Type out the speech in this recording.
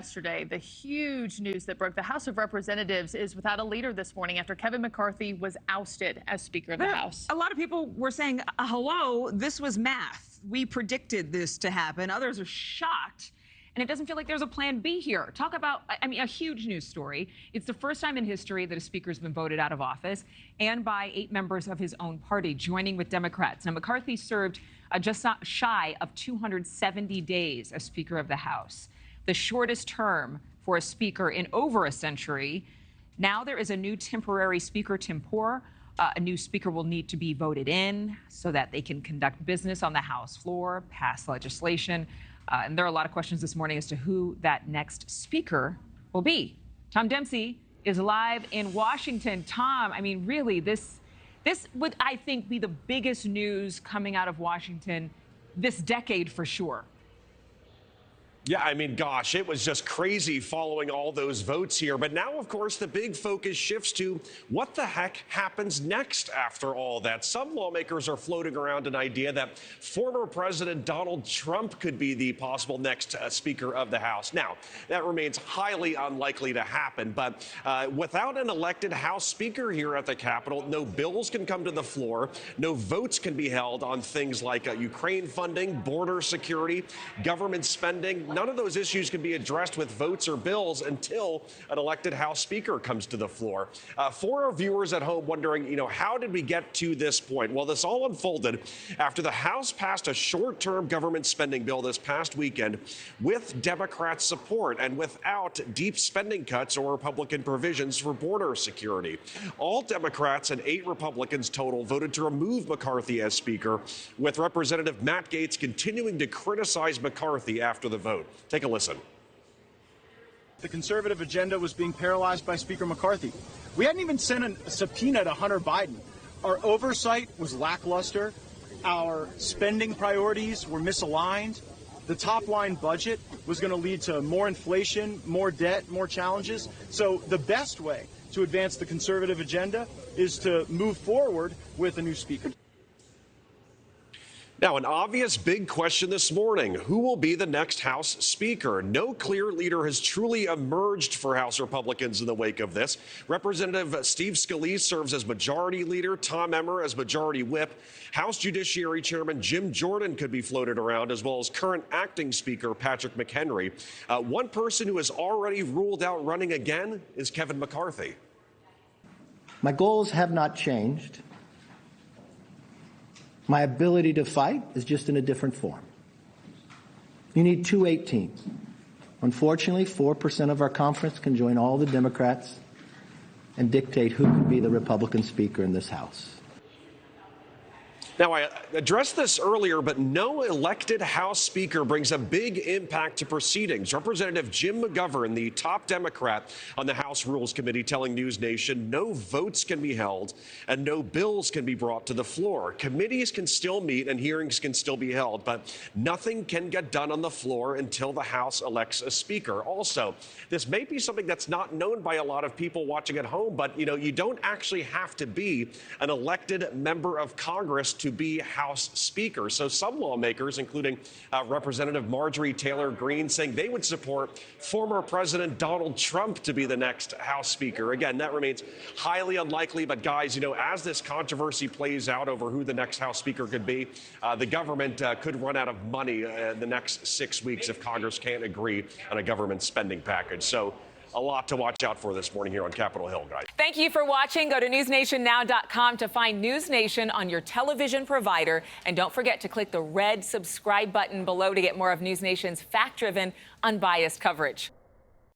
yesterday. The huge news that broke: the House of Representatives is without a leader this morning after Kevin McCarthy was ousted as Speaker of the House. A lot of people were saying, hello, this was math. We predicted this to happen. Others are shocked. And it doesn't feel like there's a plan B here. Talk about, I mean, a huge news story. It's the first time in history that a speaker's been voted out of office, and by 8 members of his own party, joining with Democrats. Now, McCarthy served just shy of 270 days as Speaker of the House, the shortest term for a speaker in over a century. Now there is a new temporary speaker tempore. A new speaker will need to be voted in so that they can conduct business on the House floor, pass legislation. And there are a lot of questions this morning as to who that next speaker will be. Tom Dempsey is live in Washington. Tom, I mean, really, this would, I think, be the biggest news coming out of Washington this decade for sure. Yeah, I mean, gosh, it was just crazy following all those votes here. But now, of course, the big focus shifts to what the heck happens next after all that. Some lawmakers are floating around an idea that former President Donald Trump could be the possible next Speaker of the House. Now, that remains highly unlikely to happen. But without an elected House Speaker here at the Capitol, no bills can come to the floor. No votes can be held on things like Ukraine funding, border security, government spending. None of those issues can be addressed with votes or bills until an elected House Speaker comes to the floor. For our viewers at home wondering, how did we get to this point? Well, this all unfolded after the House passed a short-term government spending bill this past weekend with Democrat support and without deep spending cuts or Republican provisions for border security. All Democrats and 8 Republicans total voted to remove McCarthy as Speaker, with Representative Matt Gaetz continuing to criticize McCarthy after the vote. Take a listen. The conservative agenda was being paralyzed by Speaker McCarthy. We hadn't even sent a subpoena to Hunter Biden. Our oversight was lackluster. Our spending priorities were misaligned. The top line budget was going to lead to more inflation, more debt, more challenges. So the best way to advance the conservative agenda is to move forward with a new speaker. Now, an obvious big question this morning: who will be the next House Speaker? No clear leader has truly emerged for House Republicans in the wake of this. Representative Steve Scalise serves as Majority Leader, Tom Emmer as Majority Whip. House Judiciary Chairman Jim Jordan could be floated around, as well as current acting Speaker Patrick McHenry. One person who has already ruled out running again is Kevin McCarthy. My goals have not changed. My ability to fight is just in a different form. You need 218. Unfortunately, 4% of our conference can join all the Democrats and dictate who can be the Republican Speaker in this House. Now, I addressed this earlier, but no elected House Speaker brings a big impact to proceedings. Representative Jim McGovern, the top Democrat on the House Rules Committee, telling NewsNation no votes can be held and no bills can be brought to the floor. Committees can still meet and hearings can still be held, but nothing can get done on the floor until the House elects a Speaker. Also, this may be something that's not known by a lot of people watching at home, but, you don't actually have to be an elected member of Congress to be House Speaker. So some lawmakers, including Representative Marjorie Taylor Greene, saying they would support former President Donald Trump to be the next House Speaker. Again, that remains highly unlikely. But guys, as this controversy plays out over who the next House Speaker could be, the government could run out of money in the next 6 weeks if Congress can't agree on a government spending package. So a lot to watch out for this morning here on Capitol Hill, guys. Thank you for watching. Go to newsnationnow.com to find NewsNation on your television provider. And don't forget to click the red subscribe button below to get more of NewsNation's fact-driven, unbiased coverage.